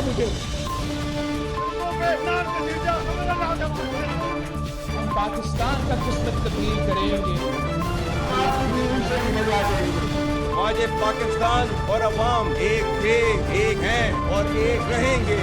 مجھے. ہم پاکستان کا قسمت تبدیل کریں گے. آپ بھی ان سے ملا کریں گے. آج پاکستان اور عوام ایک تھے، ایک ہیں اور ایک رہیں گے.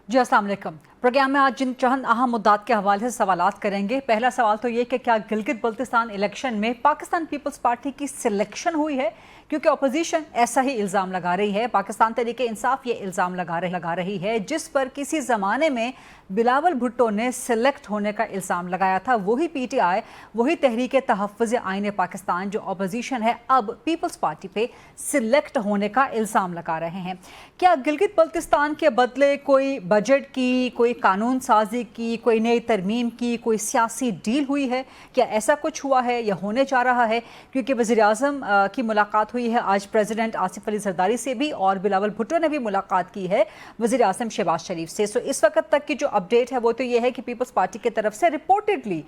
جی السلام علیکم. پروگرام میں آج جن چند اہم مدعات کے حوالے سے سوالات کریں گے. پہلا سوال تو یہ کہ کیا گلگت بلتستان الیکشن میں پاکستان پیپلز پارٹی کی سلیکشن ہوئی ہے؟ کیونکہ اپوزیشن ایسا ہی الزام لگا رہی ہے. پاکستان تحریک انصاف یہ الزام لگا رہی ہے جس پر کسی زمانے میں بلاول بھٹو نے سلیکٹ ہونے کا الزام لگایا تھا. وہی پی ٹی آئی، وہی تحریک تحفظ آئین پاکستان جو اپوزیشن ہے، اب پیپلز پارٹی پہ سلیکٹ ہونے کا الزام لگا رہے ہیں. کیا گلگت بلتستان کے بدلے کوئی بجٹ کی، کوئی قانون سازی کی، کوئی نئی ترمیم کی، کوئی سیاسی ڈیل ہوئی ہے؟ کیا ایسا کچھ ہوا ہے یا ہونے جا رہا ہے؟ کیونکہ وزیر اعظم کی ملاقات ہوئی ہے آج پریزیڈنٹ آصف علی زرداری سے بھی، اور بلاول بھٹو نے بھی ملاقات کی ہے وزیر اعظم شہباز شریف سے. سو اس وقت تک کی جو اپڈیٹ ہے وہ تو یہ ہے کہ پیپلز پارٹی کی طرف سے رپورٹڈلی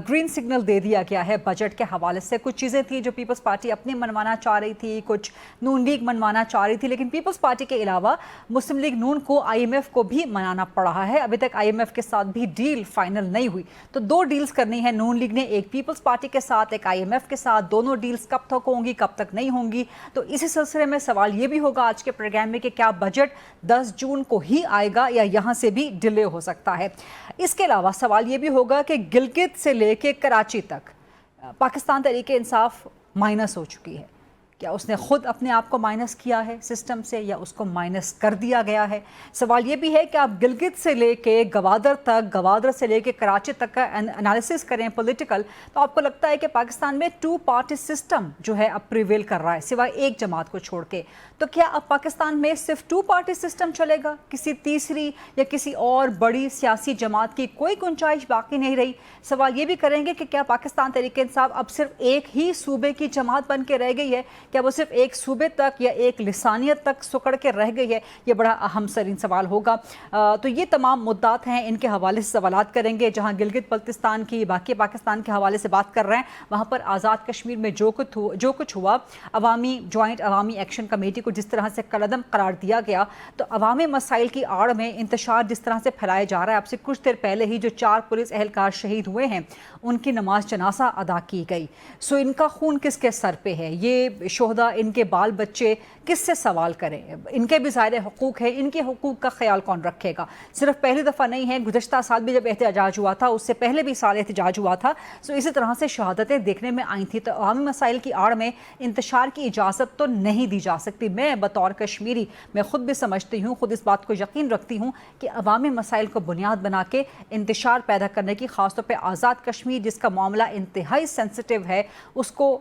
گرین سگنل دے دیا گیا ہے بجٹ کے حوالے سے. کچھ چیزیں تھیں جو پیپلز پارٹی اپنی منوانا چاہ رہی تھی، کچھ نون لیگ منوانا چاہ رہی تھی، لیکن پیپلز پارٹی کے علاوہ مسلم لیگ نون کو آئی ایم ایف کو بھی منانا پڑ رہا ہے. ابھی تک آئی ایم ایف کے ساتھ بھی ڈیل فائنل نہیں ہوئی، تو دو ڈیلز کرنی ہے نون لیگ نے، ایک پیپلز پارٹی کے ساتھ، ایک آئی ایم ایف کے ساتھ. دونوں ڈیلز کب تک ہوں گی، کب تک نہیں ہوں گی؟ تو اسی سلسلے میں سوال یہ بھی ہوگا آج کے پروگرام میں کہ کیا بجٹ 10 جون کو ہی آئے گا یا یہاں سے بھی ڈیلے ہو سکتا ہے. اس کے علاوہ سوال یہ بھی ہوگا کہ گلگت سے لے کے کراچی تک پاکستان تحریک انصاف مائنس ہو چکی ہے. کیا اس نے خود اپنے آپ کو مائنس کیا ہے سسٹم سے، یا اس کو مائنس کر دیا گیا ہے؟ سوال یہ بھی ہے کہ آپ گلگت سے لے کے گوادر تک، گوادر سے لے کے کراچی تک کا انالیسس کریں پولیٹیکل، تو آپ کو لگتا ہے کہ پاکستان میں 2 پارٹی سسٹم جو ہے اب پریویل کر رہا ہے سوائے ایک جماعت کو چھوڑ کے. تو کیا اب پاکستان میں صرف 2 پارٹی سسٹم چلے گا؟ کسی تیسری یا کسی اور بڑی سیاسی جماعت کی کوئی گنجائش باقی نہیں رہی؟ سوال یہ بھی کریں گے کہ کیا پاکستان تحریک انصاف اب صرف ایک ہی صوبے کی جماعت بن کے رہ گئی ہے؟ کیا وہ صرف ایک صوبے تک یا ایک لسانیت تک سکڑ کے رہ گئی ہے؟ یہ بڑا اہم ترین سوال ہوگا. تو یہ تمام مدعات ہیں، ان کے حوالے سے سوالات کریں گے. جہاں گلگت بلتستان کی، باقی پاکستان کے حوالے سے بات کر رہے ہیں، وہاں پر آزاد کشمیر میں جو کچھ ہوا، جوائنٹ عوامی ایکشن کمیٹی کو جس طرح سے کالعدم قرار دیا گیا، تو عوامی مسائل کی آڑ میں انتشار جس طرح سے پھیلایا جا رہا ہے. اب سے کچھ دیر پہلے ہی جو 4 پولیس اہلکار شہید ہوئے ہیں، ان کی نماز جنازہ ادا کی گئی. سو ان کا خون کس کے سر پہ ہے؟ یہ شہداء، ان کے بال بچے کس سے سوال کریں؟ ان کے بھی ظاہر حقوق ہے، ان کے حقوق کا خیال کون رکھے گا؟ صرف پہلی دفعہ نہیں ہے، گزشتہ سال بھی جب احتجاج ہوا تھا، اس سے پہلے بھی سال احتجاج ہوا تھا. سو اسی طرح سے شہادتیں دیکھنے میں آئی تھیں. تو عوامی مسائل کی آڑ میں انتشار کی اجازت تو نہیں دی جا سکتی. میں بطور کشمیری، میں خود بھی سمجھتی ہوں، خود اس بات کو یقین رکھتی ہوں کہ عوامی مسائل کو بنیاد بنا کے انتشار پیدا کرنے کی، خاص طور پہ آزاد کشمیر جس کا معاملہ انتہائی سینسٹیو ہے، اس کو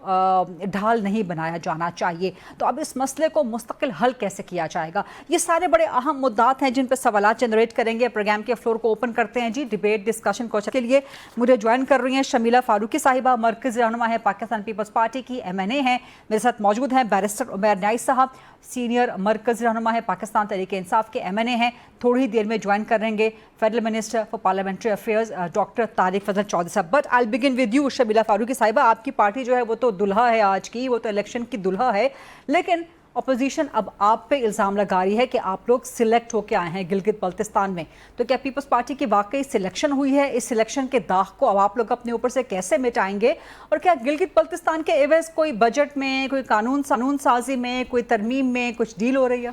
ڈھال نہیں بنایا جانا چاہیے. تو اب اس مسئلے کو مستقل حل کیسے کیا جائے گا؟ یہ سارے بڑے اہم مدعات ہیں جن پہ سوالات جنریٹ کریں گے. پروگرام کے فلور کو اوپن کرتے ہیں. جی ڈیبیٹ ڈسکشن کوشچن کے لیے مجھے جوائن کر رہی ہیں شمیلہ فاروقی صاحبہ، مرکزی رہنما ہے پاکستان پیپلز پارٹی کی، ایم این اے ہیں. میرے ساتھ موجود ہیں بیرسٹر عمیر نیاز صاحب، سینئر مرکزی رہنما ہے پاکستان تحریک انصاف کے، ایم این اے ہیں. تھوڑی دیر میں جوائن کریں گے federal minister for parliamentary affairs doctor Tariq Fazal Chaudhry صاحب. But I begin with you Shamila Farooqi صاحبہ. آپ کی پارٹی جو ہے وہ تو دلہا ہے آج کی، وہ تو الیکشن کی دلہا ہے، لیکن اپوزیشن اب آپ پہ الزام لگا رہی ہے کہ آپ لوگ سلیکٹ ہو کے آئے ہیں گلگت بلتستان میں. تو کیا پیپلز پارٹی کی واقعی سلیکشن ہوئی ہے؟ اس سلیکشن کے داغ کو اب آپ لوگ اپنے اوپر سے کیسے مٹائیں گے؟ اور کیا گلگت بلتستان کے عوض کوئی بجٹ میں، کوئی قانون سازی میں، کوئی ترمیم میں کچھ ڈیل ہو رہی ہے؟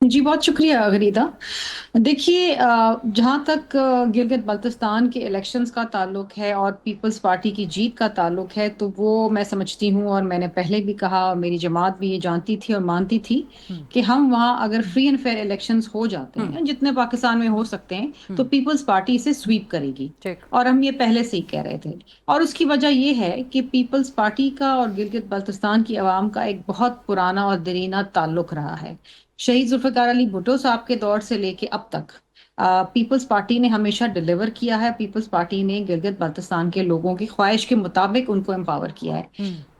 جی بہت شکریہ غریدہ. دیکھیے جہاں تک گلگت بلتستان کے الیکشنز کا تعلق ہے اور پیپلز پارٹی کی جیت کا تعلق ہے، تو وہ میں سمجھتی ہوں، اور میں نے پہلے بھی کہا، میری جماعت بھی یہ جانتی تھی اور مانتی تھی کہ ہم وہاں اگر فری اینڈ فیئر الیکشنز ہو جاتے ہیں، جتنے پاکستان میں ہو سکتے ہیں، تو پیپلز پارٹی اسے سویپ کرے گی. اور ہم یہ پہلے سے ہی کہہ رہے تھے. اور اس کی وجہ یہ ہے کہ پیپلز پارٹی کا اور گلگت بلتستان کی عوام کا ایک بہت پرانا اور دیرینہ تعلق رہا ہے. شہید ذوالفقار علی بھٹو صاحب کے دور سے لے کے اب تک پیپلز پارٹی نے ہمیشہ ڈیلیور کیا ہے. پیپلز پارٹی نے گلگت بلتستان کے لوگوں کی خواہش کے مطابق ان کو امپاور کیا ہے.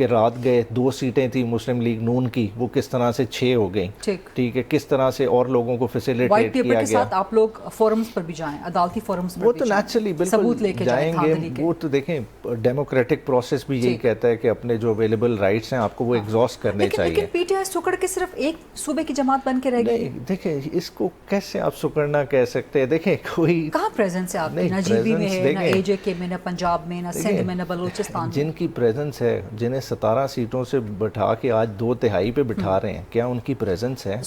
کہ رات گئے 2 سیٹیں تھی مسلم لیگ نون کی وہ کس طرح سے 6 ہو گئیں, ٹھیک ہے, کس طرح سے اور لوگوں کو فیسیلیٹیٹ کیا گیا. کے ساتھ آپ لوگ فورمز پر بھی جائیں, عدالتی فورمز پر وہ تو نیچرلی بالکل جائیں گے. وہ تو دیکھیں ڈیموکریٹک پروسیس بھی یہی کہتا ہے کہ اپنے جو اویلیبل رائٹس ہیں آپ کو وہ ایگزاسٹ کرنے چاہیے. لیکن پی ٹی آئی سکڑ کے صرف ایک صوبے کی جماعت بن کے رہ گئی. دیکھیں اس کو کیسے آپ سکڑنا کہہ سکتے ہیں. دیکھیں کوئی کہاں پریزنس ہے آپ کی, نہ جی بی میں ہے, نہ اے جے کے میں, نہ پنجاب میں, نہ سندھ میں, نہ بلوچستان میں. جن کی پریزنس ہے, جنہیں 17 سیٹوں سے بٹھا کے آج 2/3 پہ بٹھا رہے ہیں, کیا ان کی پریزنس ہے؟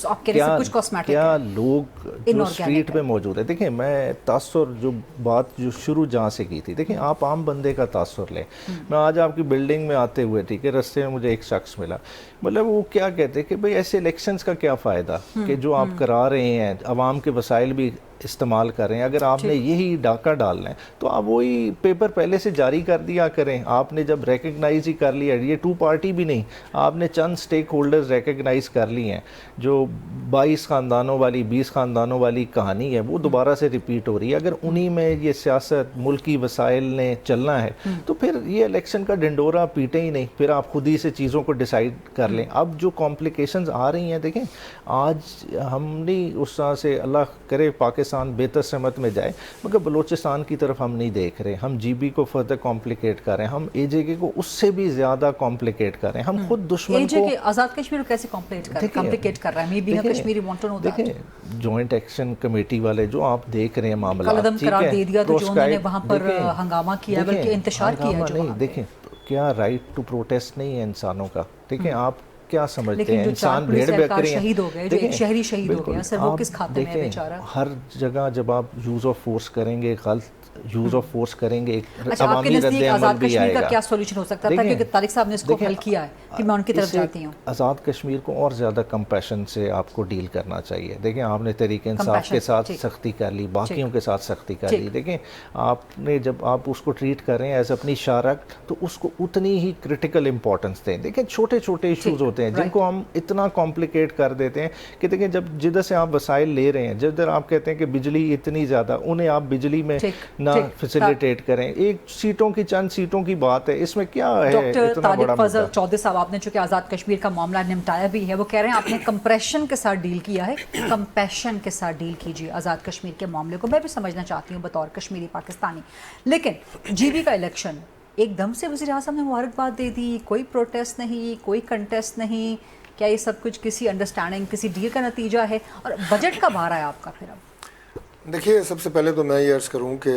کیا لوگ جو اسٹریٹ پہ موجود ہے؟ دیکھیں میں تاثر جو بات جو شروع جہاں سے کی تھی, دیکھیں آپ عام بندے کا تاثر لیں. میں آج آپ کی بلڈنگ میں آتے ہوئے ٹھیک ہے رستے میں مجھے ایک شخص ملا, مطلب وہ کیا کہتے کہ بھئی ایسے الیکشنز کا کیا فائدہ کہ جو آپ کرا رہے ہیں, عوام کے وسائل بھی استعمال کر رہے ہیں, اگر آپ نے یہی ڈاکہ ڈالنا ہے تو آپ وہی پیپر پہلے سے جاری کر دیا کریں. آپ نے جب ریکگنائز ہی کر لیا, یہ 2 پارٹی بھی نہیں, آپ نے چند سٹیک ہولڈرز ریکگنائز کر لی ہیں. جو 22 خاندانوں والی 20 خاندانوں والی کہانی ہے وہ دوبارہ سے ریپیٹ ہو رہی ہے. اگر انہی میں یہ سیاست ملکی وسائل نے چلنا ہے تو پھر یہ الیکشن کا ڈنڈورا پیٹے ہی نہیں, پھر آپ خود ہی سے چیزوں کو ڈیسائیڈ کر لیں. اب جو کمپلیکیشنز آ رہی ہیں, دیکھیں آج ہم نہیں اس طرح سے اللہ کرے پاکستان بہتر سمت میں جائے, مگر بلوچستان کی طرف ہم نہیں دیکھ رہے. ہم جی بی کو فردر کمپلیکیٹ کر رہے ہیں, ہم اے جے کے کو اس سے بھی زیادہ کمپلیکیٹ کر رہے ہیں. ہم خود دشمن کو اے جے کے آزاد کشمیر کو کیسے کمپلیکیٹ کر رہا ہے؟ Me being a Kashmiri want to know that. دیکھیں جوائنٹ ایکشن کمیٹی والے جو آپ دیکھ رہے ہیں معاملات, قلم قرار دے دیا تو جو انہوں نے وہاں پر ہنگامہ کیا بلکہ انتشار کیا ہے. نہیں دیکھیں کیا رائٹ ٹو پروٹیسٹ نہیں ہے انسانوں کا. دیکھیں آپ کیا سمجھتے ہیں انسان بھیڑ بکری ہیں, شہید ہو گئے, جو ایک شہری شہید ہو گیا, سر وہ کس کھاتے میں ہے بیچارہ؟ ہر جگہ جب آپ یوز آف فورس کریں گے, غلط یوز آف فورس کریں گے, اچھا آپ کے عوامی رد نزدیک عمل آزاد بھی کشمیر آئے کا گا. کیا سولوشن ہو سکتا تھا؟ کیونکہ طارق صاحب نے اس کو حل کیا ہے, کہ میں ان کی طرف جاتی ہوں. آزاد کشمیر کو اور زیادہ کمپیشن سے آپ کو ڈیل کرنا چاہیے. دیکھیں آپ نے تحریک انصاف کے ساتھ سختی کر لی, باقیوں کے ساتھ سختی کر لی. دیکھیں آپ نے جب آپ اس کو ٹریٹ کر رہے ہیں ایز اپنی شارک, تو اس کو اتنی ہی کرٹیکل امپورٹنس دیں. دیکھیں چھوٹے چھوٹے ایشوز ہوتے ہیں جن کو ہم اتنا کمپلیکیٹ کر دیتے ہیں کہ دیکھیں جب جدھر سے آپ وسائل لے رہے ہیں, جدھر آپ کہتے ہیں کہ بجلی اتنی زیادہ, انہیں آپ بجلی میں نہ فیسیلیٹیٹ کریں. ایک سیٹوں کی چند سیٹوں کی بات ہے, اس میں کیا ہے ڈاکٹر اتنا بڑا طارق فضل چودھری صاحب, آپ نے چونکہ آزاد کشمیر کا معاملہ نمٹایا بھی ہے, وہ کہہ رہے ہیں آپ نے کمپریشن کے ساتھ ڈیل کیا ہے, کمپیشن کے ساتھ ڈیل کیجیے آزاد کشمیر کے معاملے کو. میں بھی سمجھنا چاہتی ہوں بطور کشمیری پاکستانی. لیکن جی بی کا الیکشن ایک دم سے وزیر اعظم نے مبارکباد دے دی, کوئی پروٹیسٹ نہیں, کوئی کنٹیسٹ نہیں. کیا یہ سب کچھ کسی انڈرسٹینڈنگ, کسی ڈیل کا نتیجہ ہے؟ اور بجٹ کب آ رہا ہے آپ کا پھر؟ اب دیکھیے سب سے پہلے تو میں یہ عرض کروں کہ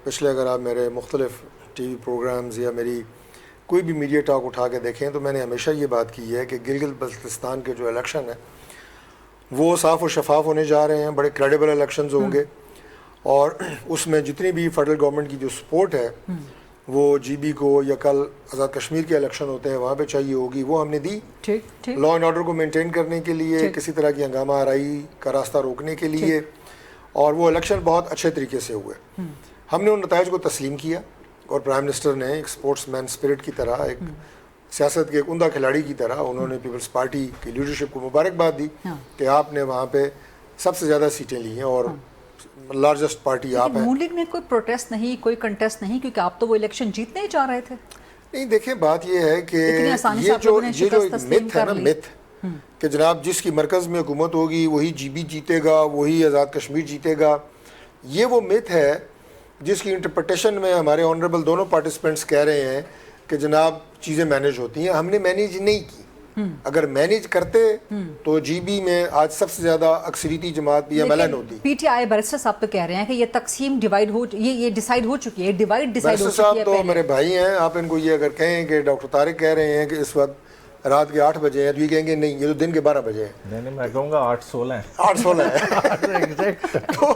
پچھلے اگر آپ میرے مختلف ٹی وی پروگرامز یا میری کوئی بھی میڈیا ٹاک اٹھا کے دیکھیں تو میں نے ہمیشہ یہ بات کی ہے کہ گلگت بلتستان کے جو الیکشن ہے وہ صاف و شفاف ہونے جا رہے ہیں, بڑے کریڈیبل الیکشنز ہوں گے, اور اس میں جتنی بھی فیڈرل گورنمنٹ کی جو سپورٹ ہے وہ جی بی کو یا کل آزاد کشمیر کے الیکشن ہوتے ہیں وہاں پہ چاہیے ہوگی, وہ ہم نے دی. لا اینڈ آرڈر کو مینٹین کرنے کے لیے, کسی طرح کی ہنگامہ آرائی کا راستہ روکنے کے لیے, اور وہ الیکشن بہت اچھے طریقے سے ہوئے. ہم نے ان نتائج کو تسلیم کیا, اور پرائم منسٹر نے ایک اسپورٹس مین اسپرٹ کی طرح, ایک سیاست کے ایک عمدہ کھلاڑی کی طرح انہوں نے پیپلز پارٹی کی لیڈرشپ کو مبارکباد دی کہ آپ نے وہاں پہ سب سے زیادہ سیٹیں لی ہیں اور لارجسٹ پارٹی آپ ہیں. نون لیگ میں کوئی پروٹیسٹ نہیں, کوئی کنٹیسٹ نہیں, کیونکہ آپ تو وہ الیکشن جیتنے ہی چاہ رہے تھے. نہیں دیکھیں بات یہ ہے کہ یہ جو ایک متھ ہے نا, متھ کہ جناب جس کی مرکز میں حکومت ہوگی وہی جی بی جیتے گا, وہی آزاد کشمیر جیتے گا, یہ وہ متھ ہے جس کی انٹرپریٹیشن میں ہمارے آنریبل دونوں پارٹیسپینٹس کہہ رہے ہیں کہ جناب چیزیں مینیج ہوتی ہیں. ہم نے مینیج نہیں کی. اگر مینیج کرتے تو جی بی میں آج سب سے زیادہ اکثریتی جماعت بھی ایم ایل این ہوتی. پی ٹی آئی بیرسٹر صاحب تو کہہ رہے ہیں کہ یہ تقسیم ڈیوائیڈ ہو, یہ ڈیسائیڈ ہو چکی ہے, بیرسٹر صاحب تو میرے بھائی ہیں, آپ ان کو یہ اگر کہیں کہ ڈاکٹر طارق کہہ رہے ہیں کہ اس وقت رات کے 8 بجے ہیں تو یہ کہیں گے نہیں, یہ تو دن کے 12 بجے ہیں. نہیں میں کہوں گا 8:16 ہیں. 8:16 ہیں. تو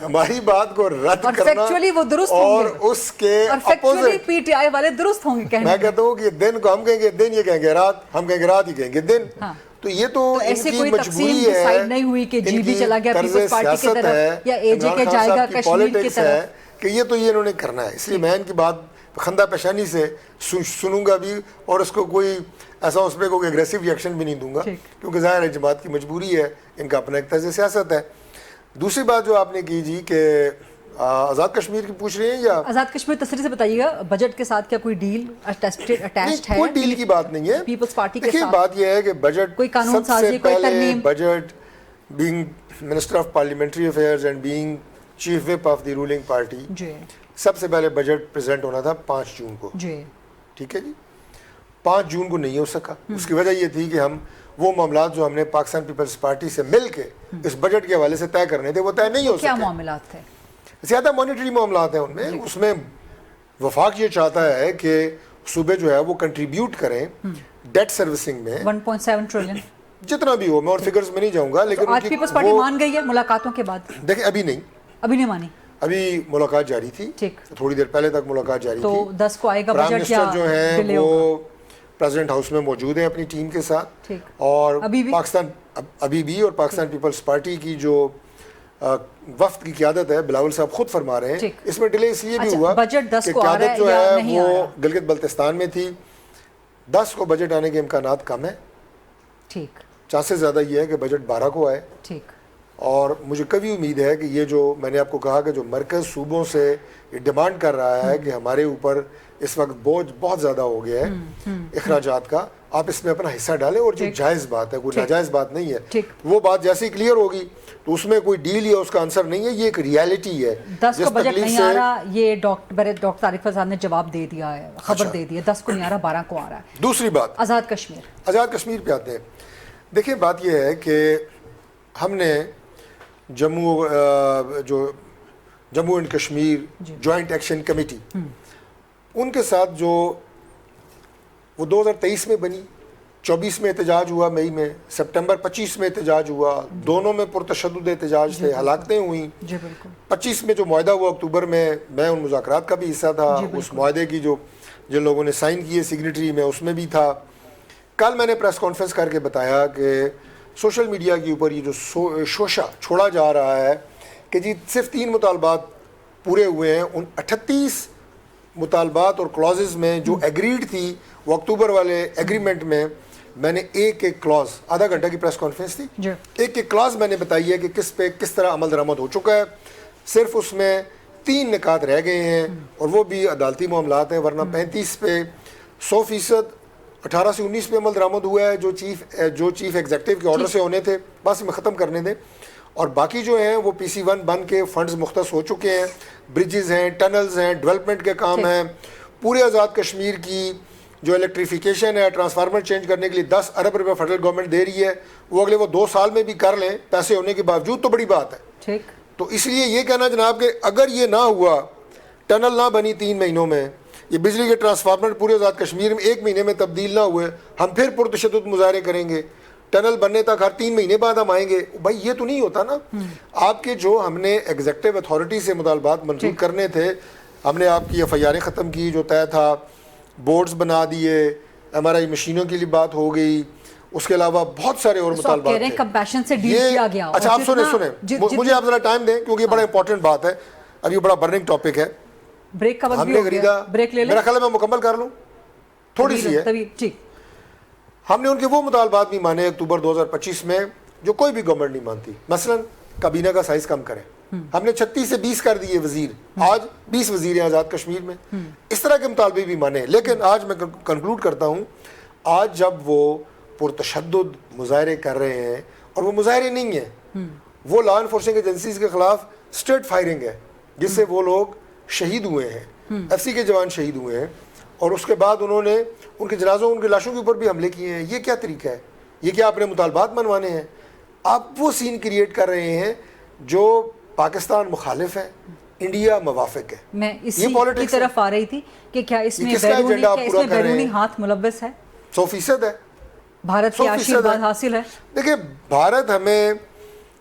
ہماری بات کو رد کرنا اور اس کے اپوزٹ پی ٹی آئی والے درست ہوں گے. میں کہتا ہوں کہ دن کو ہم کہیں گے دن, یہ کہیں گے رات, ہم کہیں گے رات ہی کہیں گے دن. تو یہ تو ان کی مجبوری ہے, نہیں ہوئی کہ جی بی چلا گیا پیپلز پارٹی کی طرف یا اے جے کے جائے گا کشمیر کی طرف, کہ یہ تو یہ انہوں نے کرنا ہے. اس لیے میں ان کی بات خندہ پیشانی سے سنوں گا بھی, اور اس کو کوئی ایسا اس پہ کوئی اگریسو ریئیکشن بھی نہیں دوں گا, کیونکہ ظاہر ہے جماعت کی مجبوری ہے, ان کا اپنا ایک طرز سیاست ہے. دوسری بات جو آپ نے کی جی کہ آزاد کشمیر کی پوچھ رہے ہیں یا آزاد کشمیر تفصیل سے بتائیے گا بجٹ کے ساتھ کیا کوئی ڈیل اٹیچڈ ہے؟ کوئی ڈیل کی بات نہیں ہے. پیپلز پارٹی کے دیکھیے ساتھ بات یہ ہے کہ بجٹ کوئی قانون سب سے سازی کوئی پہلے ترمیم budget being minister of parliamentary affairs and being chief whip of the ruling party جی سب سے پہلے بجٹ پریزنٹ ہونا تھا 5 جون کو. جی ٹھیک ہے جی. 5 جون کو نہیں ہو سکا. اس کی وجہ یہ تھی کہ ہم وہ معاملات جو ہم نے پاکستان پیپلز پارٹی سے مل کے اس بجٹ کے حوالے سے طے کرنے تھے وہ طے نہیں ہو سکے. کیا معاملات تھے؟ زیادہ مانیٹری معاملات ہیں ان میں. اس میں وفاق یہ چاہتا ہے کہ صوبے جو ہے وہ کنٹریبیوٹ کریں ڈیٹ سروسنگ میں 1.7 ٹریلین جتنا بھی ہو. میں اور فگرز میں نہیں جاؤں گا لیکن آج پیپلز پارٹی مان گئی ہے ملاقاتوں کے بعد؟ دیکھیں ابھی نہیں مانی. ابھی ملاقات جاری تھی. تھوڑی دیر پہلے تک ملاقات جاری تھی. تو 10 کو آئے گا پرائم بجٹ یا منسٹر جو ہیں وہ پریزیڈنٹ ہاؤس میں موجود ہیں اپنی ٹیم کے ساتھ اور پاکستان ابھی بھی اور پاکستان پیپلز پارٹی کی جو وفد کی قیادت ہے بلاول صاحب خود فرما رہے ہیں اس میں ڈیلے اس لیے بھی ہوا کہ قیادت جو ہے وہ گلگت بلتستان میں تھی. 10 کو بجٹ آنے کے امکانات کم ہیں. ٹھیک. چانسز زیادہ یہ ہے کہ بجٹ 12 کو آئے. ٹھیک. اور مجھے کبھی امید ہے کہ یہ جو میں نے آپ کو کہا کہ جو مرکز صوبوں سے یہ ڈیمانڈ کر رہا ہے کہ ہمارے اوپر اس وقت بوجھ بہت زیادہ ہو گیا ہے اخراجات کا, آپ اس میں اپنا حصہ ڈالیں اور جو جائز بات ہے کوئی ناجائز بات نہیں ہے وہ بات جیسے ہی کلیئر ہوگی تو اس میں کوئی ڈیل یا اس کا آنسر نہیں ہے, یہ ایک ریالٹی ہے. 10 کو بجٹ نہیں آ رہا یہ ڈاکٹر عارف صاحب نے جواب دے دیا ہے, خبر دے دی ہے 10 کو نہیں آ رہا 12 کو آ رہا ہے. دوسری بات آزاد کشمیر پہ آتے ہیں. دیکھیں بات یہ ہے کہ ہم نے Jammu and Kashmir joint action committee ان کے ساتھ جو وہ 2023 میں بنی, 24 میں احتجاج ہوا مئی میں, سپٹمبر 25 میں احتجاج ہوا, دونوں میں پرتشدد احتجاج تھے, ہلاکتیں ہوئیں. 25 میں جو معاہدہ ہوا اکتوبر میں ان مذاکرات کا بھی حصہ تھا. اس معاہدے کی جن لوگوں نے سائن کیے سگنیٹری میں اس میں بھی تھا. کل میں نے پریس کانفرنس کر کے بتایا کہ سوشل میڈیا کے اوپر یہ جو شوشہ چھوڑا جا رہا ہے کہ جی صرف 3 مطالبات پورے ہوئے ہیں. ان 38 مطالبات اور کلازز میں جو ایگریڈ تھی وہ اکتوبر والے ایگریمنٹ میں نے ایک کلاز, آدھا گھنٹہ کی پریس کانفرنس تھی, ایک کلاز میں نے بتائی ہے کہ کس پہ کس طرح عمل درآمد ہو چکا ہے. صرف اس میں 3 نکات رہ گئے ہیں اور وہ بھی عدالتی معاملات ہیں, ورنہ 35 پہ 100% 18 سے 19 پہ عمل درآمد ہوا ہے جو چیف ایگزیکٹو کے آرڈر سے ہونے تھے, بس میں ختم کرنے دیں. اور باقی جو ہیں وہ PC1 بن کے فنڈز مختص ہو چکے ہیں, برجز ہیں, ٹنلز ہیں, ڈیولپمنٹ کے کام ہیں. پورے آزاد کشمیر کی جو الیکٹریفیکیشن ہے, ٹرانسفارمر چینج کرنے کے لیے 10 ارب روپے فیڈرل گورنمنٹ دے رہی ہے, وہ اگلے 2 سال میں بھی کر لیں پیسے ہونے کے باوجود تو بڑی بات ہے. تو اس لیے یہ کہنا جناب کہ اگر یہ نہ ہوا, ٹنل نہ بنی 3 مہینوں میں, یہ بجلی کے ٹرانسفارمر پورے آزاد کشمیر میں 1 مہینے میں تبدیل نہ ہوئے, ہم پھر پرتشدد مظاہرے کریں گے. ٹنل بننے تک ہر 3 مہینے بعد ہم آئیں گے. بھائی یہ تو نہیں ہوتا نا. آپ کے جو ہم نے ایگزیکٹو اتھارٹی سے مطالبات منظور کرنے تھے, ہم نے آپ کی FIR ختم کی جو طے تھا, بورڈز بنا دیے, MRI مشینوں کے لیے بات ہو گئی, اس کے علاوہ بہت سارے اور مطالبات تھے. اچھا آپ سنیں مجھے آپ ذرا ٹائم دیں کیونکہ یہ بڑا امپورٹنٹ بات ہے, اب یہ بڑا برننگ ٹاپک ہے. ہم نے خریدا, میرا خیال ہے میں مکمل کر لوں, تھوڑی سی ہے. ہم نے ان کے وہ مطالبات بھی مانے اکتوبر 2025 میں جو کوئی بھی گورنمنٹ نہیں مانتی. مثلا کابینہ کا سائز کم کریں, ہم نے 36 سے 20 کر دیے وزیر, آج 20 وزیر ہیں آزاد کشمیر میں. اس طرح کے مطالبے بھی مانے. لیکن آج میں کنکلوڈ کرتا ہوں, آج جب وہ پرتشدد مظاہرے کر رہے ہیں, اور وہ مظاہرے نہیں ہیں, وہ لا انفورسنگ ایجنسیز کے خلاف اسٹریٹ فائرنگ ہے جس سے وہ لوگ شہید ہوئے ہیں, FC کے جوان شہید ہوئے ہیں, اور اس کے بعد انہوں نے ان کے جنازوں ان کے لاشوں کے اوپر بھی حملے کیے ہیں. یہ کیا طریقہ ہے؟ یہ کیا اپنے مطالبات منوانے ہیں؟ آپ وہ سین کریٹ کر رہے ہیں جو پاکستان مخالف ہے, انڈیا موافق ہے. میں اسی کی طرف آ رہی تھی کہ کیا اس میں بیرونی ہاتھ ملوث ہے؟ 100% ہے. بھارت کی آشیرواد حاصل ہے. دیکھیں بھارت ہمیں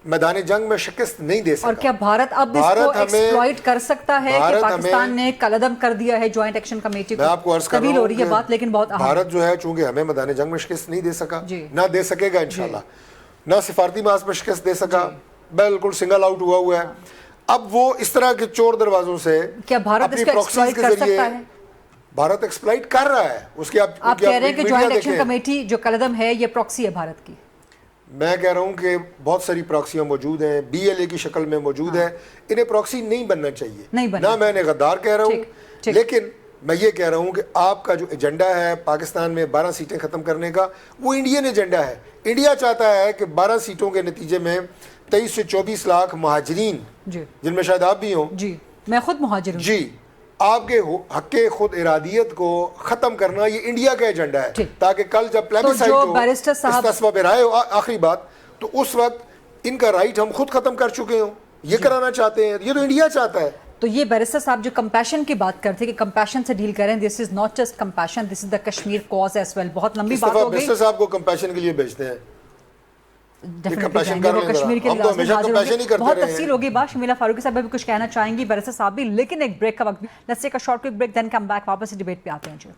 میدان جنگ میں شکست نہیں دے سکتا. اور کیا بھارت اب اس کو ایکسپلائٹ کر سکتا ہے کہ پاکستان نے قلعدم کر دیا ہے جوائنٹ ایکشن کمیٹی کو؟ میں آپ کو عرض کر رہا ہوں کہ بات لیکن بہت بھارت جو ہے چونکہ ہمیں میدان جنگ میں شکست نہیں دے سکا, نہ دے سکے گا انشاءاللہ, نہ سفارتی محاذ پر شکست دے سکا, بالکل سنگل آؤٹ ہوا ہے. اب وہ اس طرح کے چور دروازوں سے کیا بھارت اس کو ایکسپلائٹ کر سکتا ہے؟ بھارت ایکسپلائٹ کر رہا ہے. اس کی آپ کہہ رہے ہیں کہ جوائنٹ ایکشن کمیٹی جو قلعدم ہے یہ پراکسی ہے بھارت کی. میں کہہ رہا ہوں کہ بہت ساری پراکسیاں موجود ہیں, بی ایل اے کی شکل میں موجود ہے, انہیں پراکسی نہیں بننا چاہیے. نہ میں نے غدار کہہ رہا ہوں, لیکن میں یہ کہہ رہا ہوں کہ آپ کا جو ایجنڈا ہے پاکستان میں 12 سیٹیں ختم کرنے کا, وہ انڈین ایجنڈا ہے. انڈیا چاہتا ہے کہ 12 سیٹوں کے نتیجے میں 23 سے 24 لاکھ مہاجرین, جن میں شاید آپ بھی ہوں, جی میں خود مہاجر ہوں, جی آپ کے حق خود ارادیت کو ختم کرنا یہ انڈیا کا ایجنڈا ہے, تاکہ کل جب پلیبیسائٹ ہو, استصواب پہ رائے ہو, آخری بات, تو اس وقت ان کا رائٹ ہم خود ختم کر چکے ہوں. یہ کرانا چاہتے ہیں, یہ تو انڈیا چاہتا ہے. تو یہ بیرسٹر صاحب جو کمپیشن کی بات کرتے ہیں کہ کمپیشن سے ڈیل کریں, this is not just compassion, this is the Kashmir cause as well. بہت لمبی بات ہو گئی. بیرسٹر صاحب کو کمپیشن کے لیے بھیجتے ہیں, کشمیر کے لیے بہت تفصیل ہوگی بات. شمیلہ فاروقی صاحب بھی کچھ کہنا چاہیں گی, بیرسٹر صاحب بھی, لیکن ایک بریک کا وقت بھی. Let's take a short quick break, then come back, واپس سے ڈیبیٹ پہ آتے ہیں. جی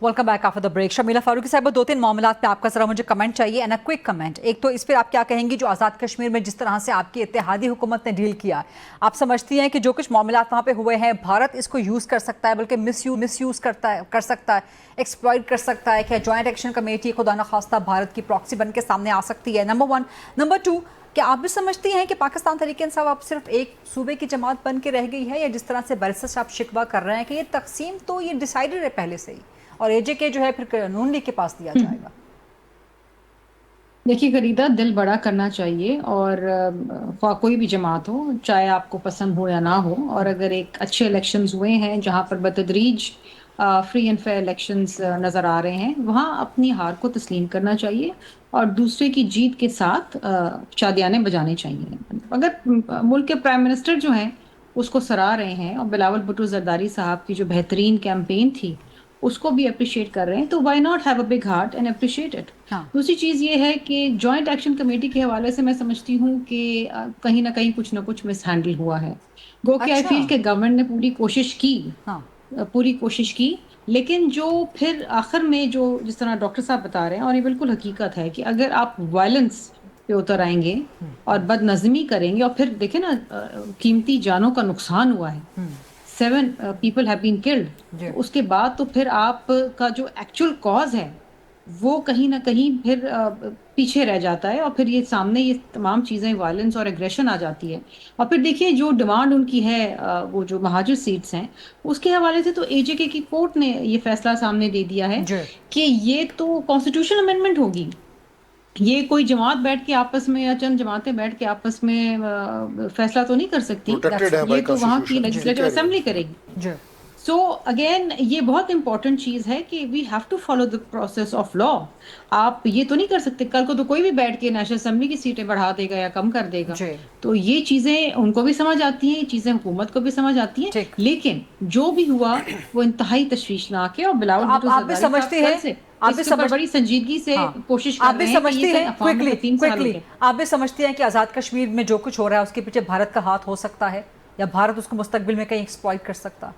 welcome back after the break. Shamila Farooqi صاحب, 2-3 معاملات پہ آپ کا ذرا مجھے کمنٹ چاہیے, اینڈ اے کوئک کمنٹ. ایک تو اس پہ آپ کیا کہیں گی جو آزاد کشمیر میں جس طرح سے آپ کی اتحادی حکومت نے ڈیل کیا, آپ سمجھتی ہیں کہ جو کچھ معاملات وہاں پہ ہوئے ہیں بھارت اس کو یوز کر سکتا ہے, بلکہ مس یوز کر سکتا ہے, ایکسپلائٹ کر سکتا ہے, کہ جوائنٹ ایکشن کمیٹی خدا نخواستہ بھارت کی پراکسی بن کے سامنے آ سکتی ہے؟ نمبر 1. نمبر 2, کیا آپ بھی سمجھتی ہیں کہ پاکستان تحریک انصاف اب صرف ایک صوبے کی جماعت بن کے رہ گئی ہے, یا جس طرح سے بیرسٹر صاحب شکوہ کر رہے ہیں کہ یہ تقسیم تو یہ ڈیسائیڈڈ ہے پہلے سے ہی, اور اے جے کے جو ہے پھر نون لیگ کے پاس دیا جائے گا؟ دیکھیے غریدہ, دل بڑا کرنا چاہیے, اور کوئی بھی جماعت ہو, چاہے آپ کو پسند ہو یا نہ ہو, اور اگر ایک اچھے الیکشنز ہوئے ہیں جہاں پر بتدریج فری اینڈ فیئر الیکشنز نظر آ رہے ہیں, وہاں اپنی ہار کو تسلیم کرنا چاہیے اور دوسرے کی جیت کے ساتھ شادیانے بجانے چاہیے. اگر ملک کے پرائم منسٹر جو ہیں اس کو سراہ رہے ہیں, اور بلاول بھٹو زرداری صاحب کی جو بہترین کیمپین تھی اس کو بھی اپریشیٹ کر رہے ہیں, تو why not have a big heart and appreciate it. دوسری چیز یہ ہے کہ جوائنٹ ایکشن کمیٹی کے حوالے سے میں سمجھتی ہوں کہ کہیں نہ کہیں کچھ نہ کچھ مس ہینڈل ہوا ہے. گو کہ آئی فیل کہ گورنمنٹ نے پوری کوشش کی, لیکن جو پھر آخر میں جو جس طرح ڈاکٹر صاحب بتا رہے ہیں, اور یہ بالکل حقیقت ہے کہ اگر آپ وائلنس پہ اتر آئیں گے اور بد نظمی کریں گے, اور پھر دیکھیں نا قیمتی جانوں کا نقصان ہوا ہے, 7 people have been killed, اس کے بعد تو پھر آپ کا جو ایکچوئل کاز ہے وہ کہیں نہ کہیں پھر پیچھے رہ جاتا ہے, اور پھر یہ سامنے یہ تمام چیزیں وائلنس اور ایگریشن آ جاتی ہے. اور پھر دیکھیے جو ڈیمانڈ ان کی ہے, وہ جو مہاجر سیٹس ہیں اس کے حوالے سے تو اے جے کے کی کورٹ نے یہ فیصلہ سامنے دے دیا ہے کہ یہ تو کانسٹیٹیوشن امینڈمنٹ ہوگی, یہ کوئی جماعت بیٹھ کے آپس میں یا چند جماعتیں بیٹھ کے آپس میں فیصلہ تو نہیں کر سکتی, یہ تو وہاں کی لیجسلیٹو اسمبلی کرے گی. سو اگین یہ بہت امپورٹنٹ چیز ہے کہ we have to follow the process of law. آپ یہ تو نہیں کر سکتے کل کو تو کوئی بھی بیٹھ کے نیشنل اسمبلی کی سیٹیں بڑھا دے گا یا کم کر دے گا. تو یہ چیزیں ان کو بھی سمجھ آتی ہیں, یہ چیزیں حکومت کو بھی سمجھ آتی ہیں, لیکن جو بھی ہوا وہ انتہائی تشویشناک ہے. اور بلاول بھٹو زرداری صاحب بڑی سنجیدگی سے کوشش کر رہے ہیں. آپ بھی سمجھتے ہیں کہ آزاد کشمیر میں جو کچھ ہو رہا ہے اس کے پیچھے بھارت کا ہاتھ ہو سکتا ہے, یا بھارت اس کو مستقبل میں کہیں ایکسپلائٹ کر سکتا؟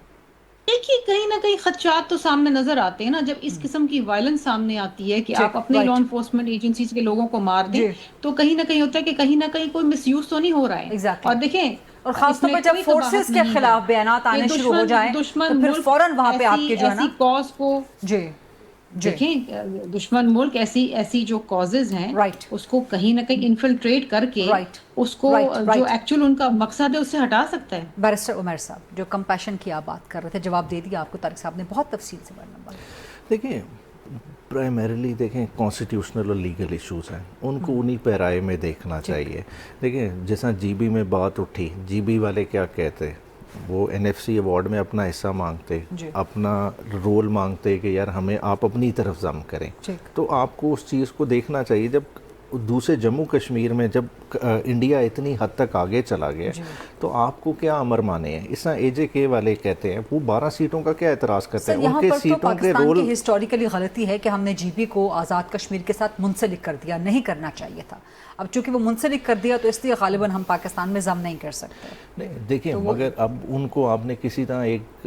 دیکھیے کہیں نہ کہیں خدشات تو سامنے نظر آتے ہیں نا, جب اس قسم کی وائلنس سامنے آتی ہے کہ آپ اپنے لا انفورسمنٹ ایجنسیز کے لوگوں کو مار دیں, تو کہیں نہ کہیں ہوتا ہے کہ کہیں نہ کہیں کوئی مس یوز تو نہیں ہو رہا ہے. اور دیکھیں, اور خاص طور پر جب فورسز کے خلاف بیانات آنے شروع ہو جائیں تو پھر فوراً وہاں پہ آپ کے جو ہے نا کاز کو دیکھیں, دشمن ملک ایسی جو کازز ہیں اس کو کہیں نہ کہیں انفلٹریٹ کر کے اس کو جو ایکچوئل ان کا مقصد ہے اس سے ہٹا سکتا ہے. بیرسٹر عمیر صاحب, جو کمپیشن کی آپ بات کر رہے تھے, جواب دے دیا آپ کو طارق صاحب نے بہت تفصیل سے. دیکھیں پرائمریلی دیکھیں کانسٹیٹیوشنل اور لیگل ایشوز ہیں, ان کو انہی پیرائے میں دیکھنا چاہیے. دیکھیں جیسا جی بی میں بات اٹھی, جی بی والے کیا کہتے, وہ این ایف سی ایوارڈ میں اپنا حصہ مانگتے, اپنا رول مانگتے کہ یار ہمیں آپ اپنی طرف ضم کریں. تو آپ کو اس چیز کو دیکھنا چاہیے. جب دوسرے جموں کشمیر میں جب انڈیا اتنی حد تک آگے چلا گیا تو آپ کو کیا امر مانے ہیں. اس طرح اے جے کے والے کہتے ہیں وہ 12 سیٹوں کا کیا اعتراض کرتے ہیں, ان کے سیٹوں کے رول. کی ہسٹوریکلی غلطی ہے کہ ہم نے جی بی کو آزاد کشمیر کے ساتھ منسلک کر دیا, نہیں کرنا چاہیے تھا. اب چونکہ وہ منسلک کر دیا تو اس لیے غالباً ہم پاکستان میں ضم نہیں کر سکتے. دیکھیں مگر اب ان کو آپ نے کسی طرح ایک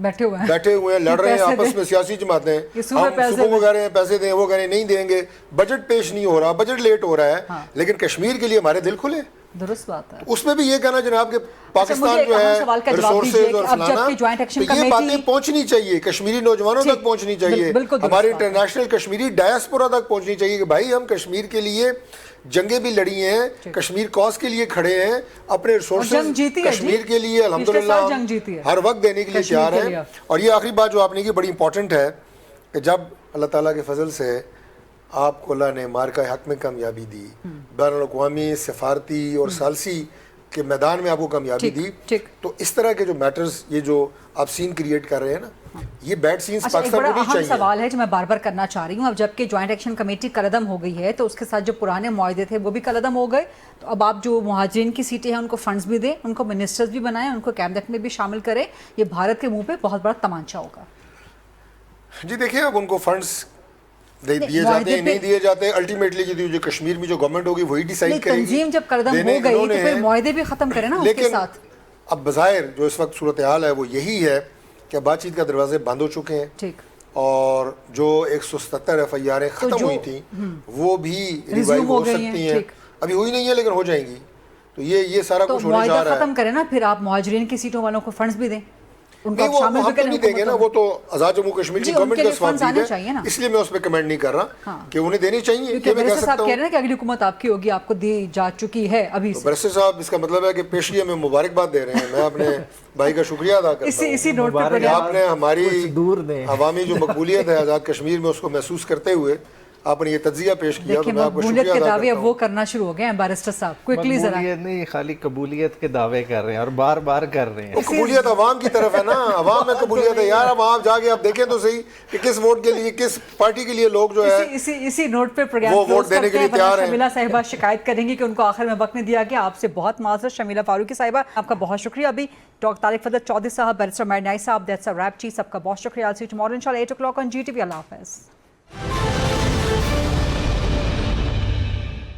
بیٹھے ہوئے ہیں لڑ رہے ہیں آپس میں سیاسی جماعتیں, ہم صوبوں کو کہہ رہے ہیں پیسے دیں, وہ کہہ رہے ہیں نہیں دیں گے, بجٹ پیش نہیں ہو رہا, بجٹ لیٹ ہو رہا ہے, لیکن کشمیر کے لیے ہمارے دل کھلے. درست بات ہے. اس میں بھی یہ کہنا جناب کہ پاکستان جو ہے ریسورسز اور فلانا, تو یہ باتیں پہنچنی چاہیے, کشمیری نوجوانوں تک پہنچنی چاہیے, ہمارے انٹرنیشنل کشمیری ڈائسپورا تک پہنچنی چاہیے کہ بھائی ہم کشمیر کے لیے جنگیں بھی لڑی ہیں, کشمیر کاز کے لیے کھڑے ہیں, اپنے ریسورسز کشمیر کے لیے الحمدللہ ہر وقت دینے کے لیے تیار ہیں. اور یہ آخری بات جو آپ نے کی بڑی امپورٹنٹ ہے کہ جب اللہ تعالیٰ کے فضل سے آپ کو اللہ نے مارکہ حق میں کامیابی دی, بین الاقوامی سفارتی اور ثالثی کے میدان میں آپ کو کامیابی دی, تو اس طرح کے جو میٹرز, یہ جو آپ سین کریٹ کر رہے ہیں نا, یہ بیڈ سینز پاکستان کو نہیں چاہیے. ایک بڑا اہم سوال ہے جو میں بار بار کرنا چاہ رہی ہوں, اب جب کہ جوائنٹ ایکشن کمیٹی کالعدم ہو گئی ہے تو اس کے ساتھ جو پرانے معاہدے تھے وہ بھی کالعدم ہو گئے, تو اب آپ جو مہاجرین کی سیٹیں ہیں ان کو فنڈز بھی دیں, ان کو منسٹرز بھی بنائیں, ان کو کیبنٹ میں بھی شامل کریں, یہ بھارت کے منہ پہ بہت بڑا تمانچہ ہوگا. جی دیکھیں, اب ان کو فنڈز دیے جاتے ہیں نہیں دیے جاتے, الٹیمیٹلی جو کشمیر میں جو گورنمنٹ ہوگی وہی ڈیسائیڈ کرے گی. تنظیم جب کالعدم ہو گئی تو پھر معاہدے بھی ختم کریں نا اس کے ساتھ. اب بظاہر جو اس وقت صورتحال ہے وہ یہی ہے کہ بات چیت کا دروازے بند ہو چکے ہیں, اور جو 177 FIR ختم ہوئی تھیں وہ بھی ریوائیو ہو سکتی ہیں, ابھی ہوئی نہیں ہے لیکن ہو جائیں گی. تو یہ سارا کچھ ہونے جا رہا ہے. ختم کریں نا, پھر آپ مہاجرین کی سیٹوں والوں کو فنڈز بھی دیں. نہیں, وہ ہم تو نہیں دیں گے نا, وہ تو آزاد جموں کشمیر کی گورنمنٹ کا سواب ہے, اس لیے میں اس پہ کمنٹ نہیں کر رہا کہ انہیں دینی چاہیے. یہ میں کہہ سکتا ہوں کہہ رہے ہیں کہ اگلی حکومت آپ کی ہوگی, آپ کو دی جا چکی ہے ابھی سے. برسر صاحب اس کا مطلب ہے کہ پیشگی ہمیں مبارکباد دے رہے ہیں. میں اپنے بھائی کا شکریہ ادا کرتا ہوں, اسی نوٹ پر آپ نے ہماری عوامی جو مقبولیت ہے آزاد کشمیر میں اس کو محسوس کرتے ہوئے آپ نے یہ تجزیہ پیش کیا, تو میں آپ کو شکریہ ادا کرتا ہوں. اب وہ کرنا شروع ہو گئے ہیں بیرسٹر صاحب, کوئکلی ذرا. مقبولیت نہیں, خالی قبولیت کے دعوے کر رہے ہیں اور بار بار کر رہے ہیں. قبولیت عوام کی طرف ہے نا, عوام میں قبولیت ہے یار. اب آپ جا کے آپ دیکھیں تو صحیح کہ کس ووٹ کے لیے, کس پارٹی کے لیے لوگ جو ہے اسی نوٹ پہ پروگرام وہ ووٹ دینے کے لیے تیار ہیں. شمیلہ صاحبہ شکایت کریں گی کہ ان کو آخر میں وقت نہیں دیا گیا. آپ سے بہت معذرت شمیلہ فاروقی صاحبہ, آپ کا بہت شکریہ. ابھی ڈاکٹر طارق فضل چودھری صاحب, بیرسٹر ماہر نائی صاحب, دیٹس ا ریپ چیف, سب کا بہت شکریہ. I'll see you tomorrow inshallah 8 o'clock on GTV. اللہ حافظ.